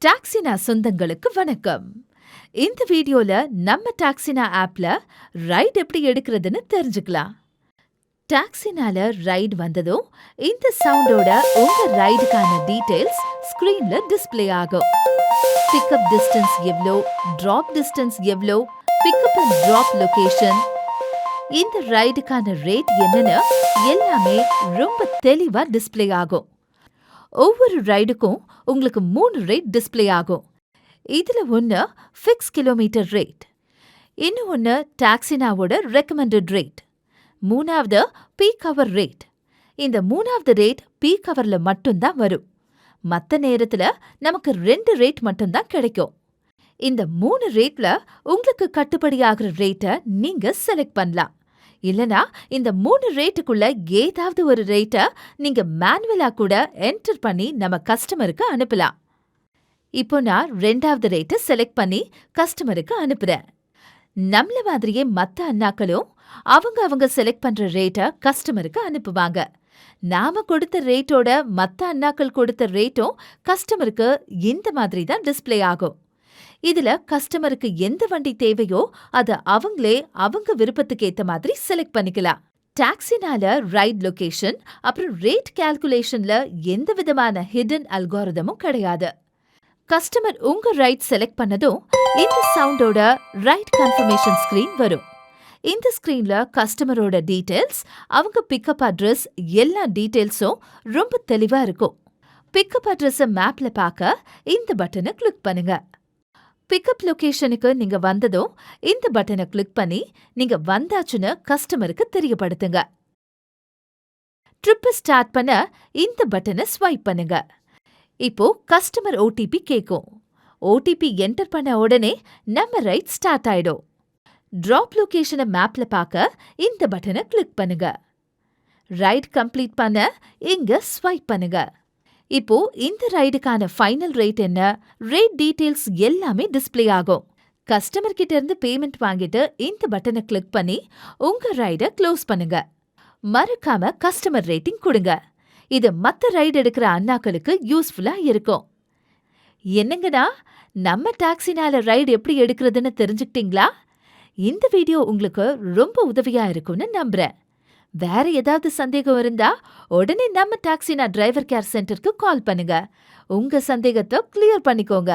டாக்ஸினா சொந்தங்களுக்கு வணக்கம். இந்த வீடியோல நம்ம டாக்ஸினா ஆப்ல ரைட் எப்படி எடுக்கிறதுன்னு தெரிஞ்சுக்கலாம். டாக்ஸினால ரைட் வந்ததும் இந்த சவுண்டோட உங்க ரைடுக்கான டீடைல்ஸ் ஸ்கிரீன்ல டிஸ்ப்ளே ஆகும். பிக்கப் டிஸ்டன்ஸ் எவ்வளோ, டிராப் டிஸ்டன்ஸ் எவ்வளோ, பிக்கப் அண்ட் டிராப் லொகேஷன், இந்த ரைடுக்கான ரேட் என்னன்னு எல்லாமே ரொம்ப தெளிவா டிஸ்ப்ளே ஆகும். ஒவ்வொரு ரைடுக்கும் உங்களுக்கு 3 ரேட் டிஸ்ப்ளே ஆகும். இதுல ஒன்னு ஃபிக்ஸ் கிலோமீட்டர் ரேட், இன்னும் ஒன்னு டாக்ஸினாவோட ரெக்கமெண்டட் ரேட், மூணாவது பீக் ஹவர் ரேட். இந்த மூணாவது ரேட் பீக் ஹவர்ல மட்டும்தான் வரும். மத்த நேரத்துல நமக்கு 2 ரேட் மட்டும்தான் கிடைக்கும். இந்த 3 ரேட்ல உங்களுக்கு கட்டுப்படியாகிற ரேட்டை நீங்க செலக்ட் பண்ணலாம். இல்லனா இந்த 3 ரேட்டுக்குள்ள ஏதாவது ஒரு ரேட்டை நீங்க மேனுவலா கூட என்டர் பண்ணி நம்ம கஸ்டமருக்கு அனுப்பலாம். இப்போ நான் 2வது ரேட்டை செலக்ட் பண்ணி கஸ்டமருக்கு அனுப்புறேன். நம்மள மாதிரியே மத்த அண்ணாக்களும் அவங்க செலக்ட் பண்ற ரேட்டை கஸ்டமருக்கு அனுப்புவாங்க. நாம கொடுத்த ரேட்டோட மத்த அண்ணாக்கள் கொடுத்த ரேட்டும் கஸ்டமருக்கு இந்த மாதிரி தான் டிஸ்ப்ளே ஆகும். இதுல கஸ்டமருக்கு எந்த வண்டி தேவையோ அதை அவங்களே அவங்க விருப்பத்துக்கு ஏத்த மாதிரி செலக்ட் பண்ணிக்கலாம். டாக்ஸினால ரைட் லொகேஷன் அப்புறம் ரேட் கால்குலேஷன்ல எந்த விதமான ஹிடன் அல்காரிதமும் கிடையாது. கஸ்டமர் உங்க ரைட் செலக்ட் பண்ணதும் இந்த சவுண்டோட ரைட் கன்ஃபர்மேஷன் ஸ்கிரீன் வரும். இந்த ஸ்கிரீன்ல கஸ்டமரோட டீடைல்ஸ், அவங்க பிக்கப் அட்ரஸ், எல்லா டீடைல்ஸும் ரொம்ப தெளிவா இருக்கும். பிக்கப் அட்ரஸை மேப்ல பார்க்க இந்த பட்டனை கிளிக் பண்ணுங்க. பிக்கப் லொகேஷனுக்கு நீங்க வந்ததும் இந்த பட்டனை கிளிக் பண்ணி நீங்க வந்தாச்சுன்னு கஸ்டமருக்கு தெரியப்படுத்துங்க. ட்ரிப்பை ஸ்டார்ட் பண்ண இந்த பட்டனை ஸ்வைப் பண்ணுங்க. இப்போ கஸ்டமர் ஓடிபி கேட்கும். ஓடிபி என்டர் பண்ண உடனே நம்ம ரைட் ஸ்டார்ட் ஆயிடும். டிராப் லொகேஷனை மேப்ல பார்க்க இந்த பட்டனை கிளிக் பண்ணுங்க. ரைட் கம்ப்ளீட் பண்ண இங்க ஸ்வைப் பண்ணுங்க. இப்போ இந்த ரைடுக்கான ஃபைனல் ரேட் என்ன, ரேட் டீடைல்ஸ் எல்லாமே டிஸ்ப்ளே ஆகும். கஸ்டமர் கிட்ட இருந்து பேமெண்ட் வாங்கிட்டு இந்த பட்டனை கிளிக் பண்ணி உங்க ரைடை க்ளோஸ் பண்ணுங்க. மறக்காம கஸ்டமர் ரேட்டிங் கொடுங்க. இது மத்த ரைடு எடுக்கிற அண்ணாக்களுக்கு யூஸ்ஃபுல்லா இருக்கும். என்னங்கடா, நம்ம டாக்ஸினால ரைடு எப்படி எடுக்கிறதுன்னு தெரிஞ்சுக்கிட்டீங்களா? இந்த வீடியோ உங்களுக்கு ரொம்ப உதவியா இருக்கும்னு நம்புறேன். வேற ஏதாவது சந்தேகம் இருந்தா உடனே நம்ம டாக்ஸினா டிரைவர் கேர் சென்டருக்கு கால் பண்ணுங்க. உங்க சந்தேகத்தை கிளியர் பண்ணிக்கோங்க.